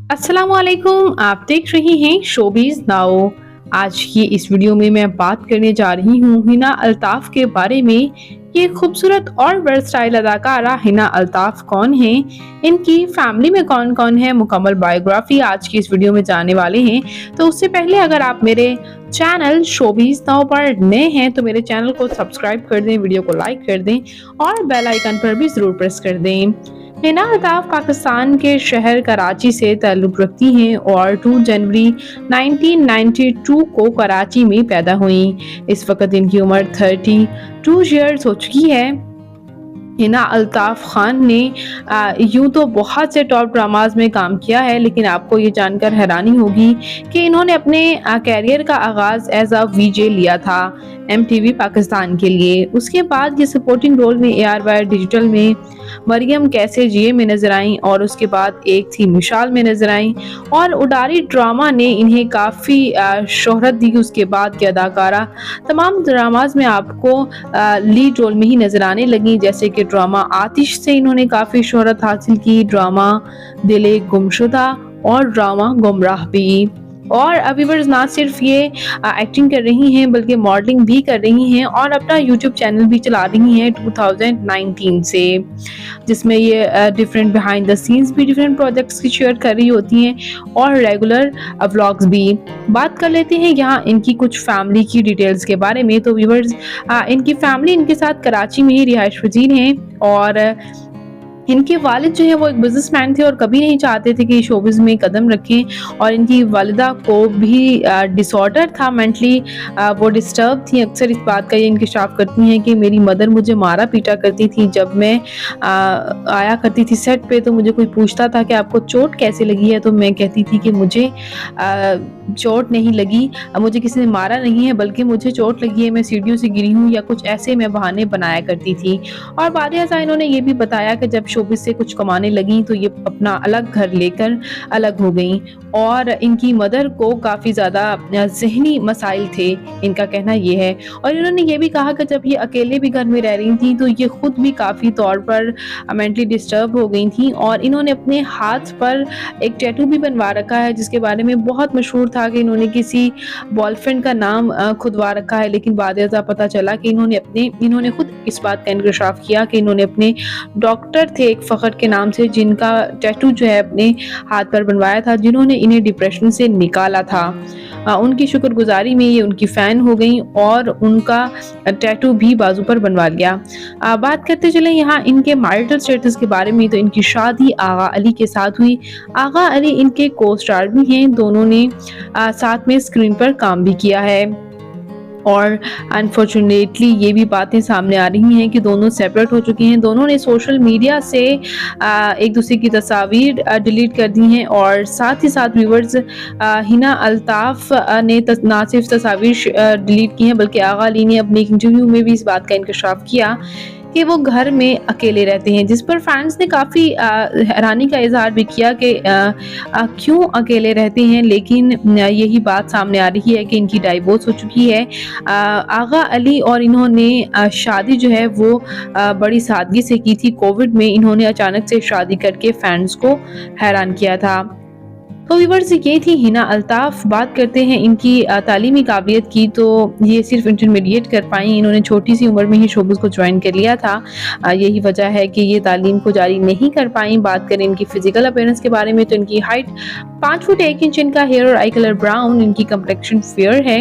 अस्सलामुअलैकुम, आप देख रहे हैं शोबिज़ नाउ। आज की इस वीडियो में मैं बात करने जा रही हूँ हिना अल्ताफ के बारे में। ये खूबसूरत और वर्सटाइल अदाकारा हिना अल्ताफ कौन है, इनकी फैमिली में कौन कौन है, मुकम्मल बायोग्राफी आज की इस वीडियो में जानने वाले हैं। तो उससे पहले अगर आप मेरे चैनल शोबिज़ नाउ पर नए हैं तो मेरे चैनल को सब्सक्राइब कर दें, वीडियो को लाइक कर दें और बेल आइकन पर भी ज़रूर प्रेस कर दें। हिना अल्ताफ पाकिस्तान के शहर कराची से ताल्लुक़ रखती हैं और 2 जनवरी 1992 को कराची में पैदा हुई। इस वक्त इनकी उम्र 32 ईयर्स हो चुकी है। हिना अल्ताफ खान ने यूँ तो बहुत से टॉप ड्रामाज में काम किया है, लेकिन आपको ये जानकर हैरानी होगी कि इन्होंने अपने कैरियर का आगाज़ एज अ वीजे लिया था एमटीवी पाकिस्तान के लिए। उसके बाद ये सपोर्टिंग रोल में ARY डिजिटल में मरियम कैसे जिए में नजर आईं और उसके बाद एक थी मिसाल में नजर आईं और उडारी ड्रामा ने इन्हें काफ़ी शोहरत दी। उसके बाद की अदाकारा तमाम ड्रामाज में आपको लीड रोल में ही नजर आने लगी, जैसे कि ड्रामा आतिश से इन्होंने काफ़ी शोहरत हासिल की, ड्रामा दिले गुमशुदा और ड्रामा गुमराह भी। और व्यूअर्स ना सिर्फ ये एक्टिंग कर रही हैं बल्कि मॉडलिंग भी कर रही हैं और अपना यूट्यूब चैनल भी चला रही हैं 2019 से, जिसमें ये डिफरेंट बिहाइंड द सीन्स भी डिफरेंट प्रोजेक्ट्स की शेयर कर रही होती हैं और रेगुलर व्लॉग्स भी। बात कर लेते हैं यहाँ इनकी कुछ फैमिली की डिटेल्स के बारे में। तो व्यूअर्स, इनकी फैमिली इनके साथ कराची में ही रिहाइश पजीर हैं और इनके वालिद जो है वो एक बिजनेसमैन थे और कभी नहीं चाहते थे कि शोबिज़ में कदम रखें और इनकी वालिदा को भी डिसऑर्डर था, मेंटली वो डिस्टर्ब थी। अक्सर इस बात का ये इंकशाफ करती हैं कि मेरी मदर मुझे मारा पीटा करती थी, जब मैं आया करती थी सेट पे तो मुझे कोई पूछता था कि आपको चोट कैसे लगी है, तो मैं कहती थी कि मुझे चोट नहीं लगी, मुझे किसी ने मारा नहीं है बल्कि मुझे चोट लगी है, मैं सीढ़ियों से गिरी हूँ या कुछ ऐसे मैं बहाने बनाया करती थी। और बाद इन्होंने ये भी बताया कि जब शोबिज़ से कुछ कमाने लगी तो ये अपना अलग घर लेकर अलग हो गई और इनकी मदर को काफ़ी ज़्यादा ज़हनी मसाइल थे, इनका कहना ये है। और इन्होंने ये भी कहा कि जब ये अकेले भी घर में रह रही थी तो ये खुद भी काफ़ी तौर पर मेंटली डिस्टर्ब हो गई थी और इन्होंने अपने हाथ पर एक टैटू भी बनवा रखा है, जिसके बारे में बहुत मशहूर था कि इन्होंने किसी बॉयफ्रेंड का नाम खुदवा रखा है, लेकिन बाद पता चला कि इन्होंने खुद इस बात का इंकशाफ किया कि इन्होंने अपने डॉक्टर थे एक फ़खर के नाम से, जिनका टैटू जो है अपने हाथ पर बनवाया था, जिन्होंने इन्हें डिप्रेशन से निकाला था। उनकी शुक्रगुजारी में ये उनकी फ़ैन हो गई और उनका टैटू भी बाजू पर बनवा लिया। बात करते चले यहाँ इनके मैरिटल स्टेटस के बारे में। तो इनकी शादी आगा अली के साथ हुई। आगा अली इनके को स्टार भी हैं, दोनों ने साथ में स्क्रीन पर काम भी किया है और अनफॉर्चुनेटली ये भी बातें सामने आ रही हैं कि दोनों सेपरेट हो चुके हैं। दोनों ने सोशल मीडिया से एक दूसरे की तस्वीर डिलीट कर दी हैं और साथ ही साथ व्यूअर्स, हिना अल्ताफ ने ना सिर्फ तस्वीर डिलीट की हैं बल्कि आगा अली ने अपने एक इंटरव्यू में भी इस बात का इंकशाफ किया कि वो घर में अकेले रहते हैं, जिस पर फैंस ने काफ़ी हैरानी का इजहार भी किया कि क्यों अकेले रहते हैं। लेकिन यही बात सामने आ रही है कि इनकी डाइवोर्स हो चुकी है। आगा अली और इन्होंने शादी जो है वो बड़ी सादगी से की थी। कोविड में इन्होंने अचानक से शादी करके फैंस को हैरान किया था। तो व्यूअर्स, ये थी हिना अल्ताफ। बात करते हैं इनकी तालीमी काबिलियत की। तो ये सिर्फ इंटरमीडिएट कर पाई, इन्होंने छोटी सी उम्र में ही शोबिज़ को ज्वाइन कर लिया था। यही वजह है कि ये तालीम को जारी नहीं कर पाई। बात करें इनकी फिजिकल अपीयरेंस के बारे में तो इनकी हाइट 5 फुट 1 इंच, इनका हेयर और आई कलर ब्राउन, इनकी कम्प्लेक्शन फेयर है,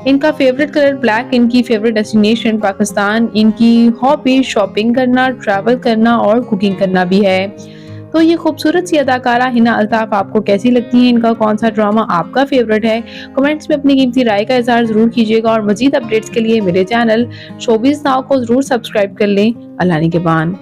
इनका फेवरेट कलर ब्लैक, इनकी फेवरेट डेस्टिनेशन पाकिस्तान, इनकी हॉबी शॉपिंग करना, ट्रैवल करना और कुकिंग करना भी है। तो ये खूबसूरत सी अदाकारा हिना अल्ताफ आपको कैसी लगती है, इनका कौन सा ड्रामा आपका फेवरेट है, कमेंट्स में अपनी कीमती राय का इज़हार ज़रूर कीजिएगा और मज़ीद अपडेट्स के लिए मेरे चैनल शोबिज़ नाउ को ज़रूर सब्सक्राइब कर लें। अल्लाह निगहबान।